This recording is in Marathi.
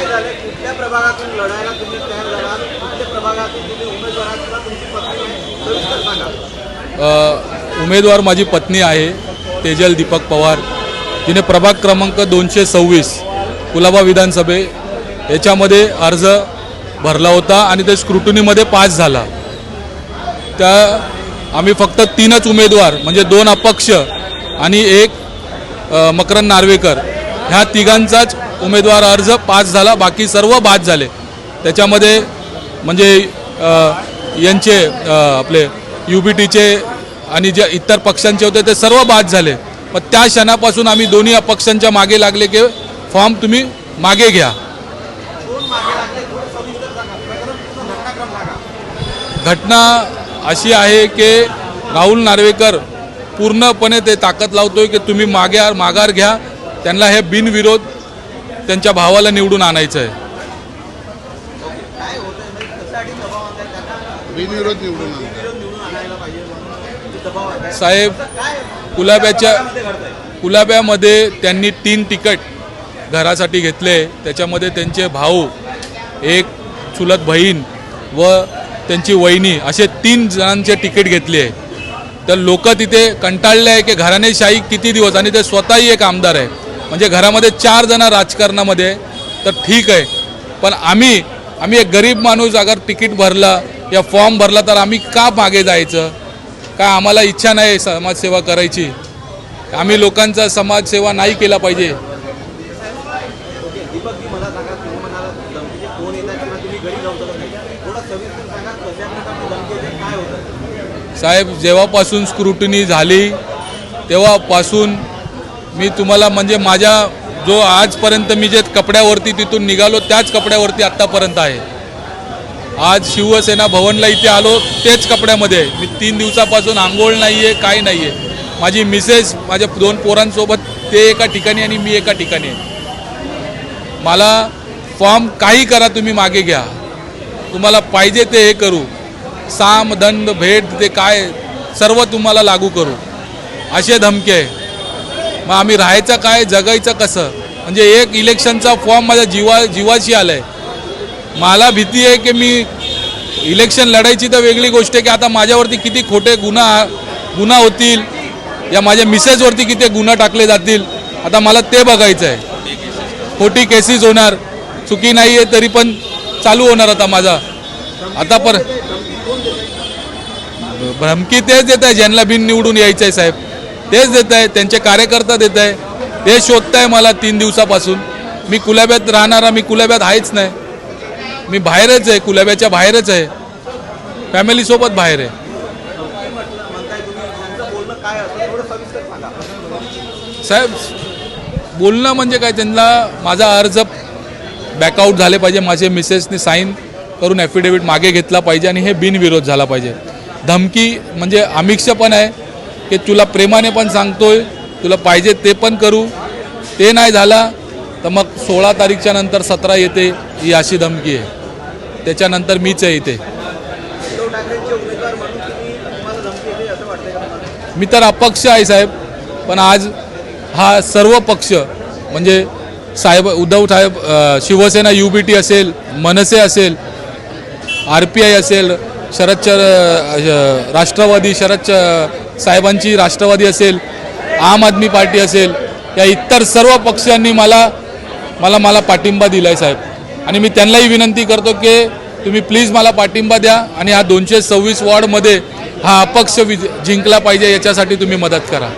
काय झालं, कुठल्या प्रभागातून लढायला तुम्ही तयार झालात, कुठल्या प्रभागातून तुम्ही उमेदवार किंवा तुमची पत्नी आहे, सविस्तर सांगा। उमेदवार माझी पत्नी आहे तेजल दीपक पवार, जिने प्रभाग क्रमांक 226 कुलाबा विधानसभे याच्यामध्ये अर्ज भरला होता आणि ते स्क्रुटनीमध्ये पास झाला। त्या आम्ही फक्त 3च उमेदवार म्हणजे 2 अपक्ष आणि 1 मकरंद नार्वेकर ह्या तिघांचाच उमेदवार अर्ज पास झाला, बाकी सर्व बाद झाले। त्याच्यामध्ये म्हणजे यांचे आपले UBTचे आणि जे इतर पक्षांचे होते ते सर्व बाद झाले। पण त्या क्षणापासून आम्ही दोन्ही अपक्षांच्या मागे लागले की फॉर्म तुम्ही मागे घ्या। घटना अशी आहे की राहुल नार्वेकर पूर्णपणे ते ताकद लावतोय की तुम्ही माघार घ्या, त्यांना हे बिनविरोध त्यांच्या भावाला निवडून आणायचं आहे। साहेब, कुलाब्यामध्ये त्यांनी 3 तिकीट घरासाठी घेतले, त्याच्यामध्ये त्यांचे भाऊ, 1 चुलत बहीण व त्यांची वहिनी असे 3 जणांचे तिकीट घेतले आहे। तर लोक तिथे कंटाळले आहे की घराणेशाही किती दिवस, आणि ते स्वतःही एक आमदार आहे, म्हणजे घरामध्ये 4 जण राजकारणामध्ये, तर ठीक आहे। पण आम्ही एक गरीब माणूस अगर तिकीट भरला या फॉर्म भरला तर आम्ही का मागे जायचं? काय आम्हाला इच्छा नाही समाजसेवा करायची? आम्ही लोकांचा समाजसेवा नाही केला पाहिजे? साहेब, जेव्हापासून स्क्रुटनी झाली तेव्हापासून मी तुम्हाला म्हणजे माझ्या जो आजपर्यंत मी जे कपड्यावरती तिथून निघालो त्याच कपड्यावरती आत्तापर्यंत आहे। आज शिवसेना भवनला इथे आलो तेच कपड्यामध्ये मी 3 दिवसापासून आंघोळ नाही आहे, काय नाही आहे। माझी मिसेस माझ्या 2 पोरांसोबत ते एका ठिकाणी आणि मी एका ठिकाणी आहे। मला फॉर्म काही करा, तुम्ही मागे घ्या, तुम्हाला पाहिजे ते हे करू, साम दंड भेट ते काय सर्व तुम्हाला लागू करू, असे धमके आहे। मग आम्ही राहायचं काय, जगायचं कसं? म्हणजे एक इलेक्शनचा फॉर्म माझ्या जीवाशी आला आहे। मला भीती आहे की मी इलेक्शन लढायची तर वेगळी गोष्ट आहे की आता माझ्यावरती किती खोटे गुन्हा होतील या माझ्या मिसेसवरती किती गुन्हा टाकले जातील, आता मला ते बघायचं आहे। खोटी केसेस होणार, चुकी नाही आहे तरी पण चालू होणार आता माझा। आता पर धमकी तेच देत आहे ज्यांना बिन निवडून यायचं आहे साहेब, तेच देत आहे, त्यांचे कार्यकर्ता देत आहे, ते शोधताय मला 3 दिवसापासून। मी कुलाब्यात राहणारा, मी कुलाब्यात आहेच नाही, मी बाहेरच आहे, कुलाब्याच्या बाहेरच आहे, फॅमिलीसोबत बाहेर आहे। साहेब, बोलणं म्हणजे काय, त्यांना माझा अर्ज बॅकआउट झाले पाहिजे, माझे मिसेसने साईन करून ॲफिडेविट मागे घेतला पाहिजे आणि हे बिनविरोध झाला पाहिजे। धमकी म्हणजे आमिष पण आहे की तुला प्रेमाने पण सांगतोय, तुला पाहिजे ते पण करू, ते नाही झाला तर मग 16 तारीखच्या नंतर 17 येते, ही अशी धमकी आहे। त्याच्यानंतर मीच आहे इथे। मी तर अपक्ष आहे साहेब, पण आज हा सर्व पक्ष म्हणजे साहेब उद्धव साहेब, शिवसेना UBT असेल, मनसे असेल, RPI असेल, राष्ट्रवादी शरद साहेबांची राष्ट्रवादी असेल, आम आदमी पार्टी असेल, या इतर सर्व पक्षांनी मला पाठिंबा दिला आहे साहेब। आणि मी त्यांनाही विनंती करतो की तुम्ही प्लीज मला पाठिंबा द्या आणि हा 226 वॉर्डमध्ये हा अपक्ष जिंकला पाहिजे, याच्यासाठी तुम्ही मदत करा।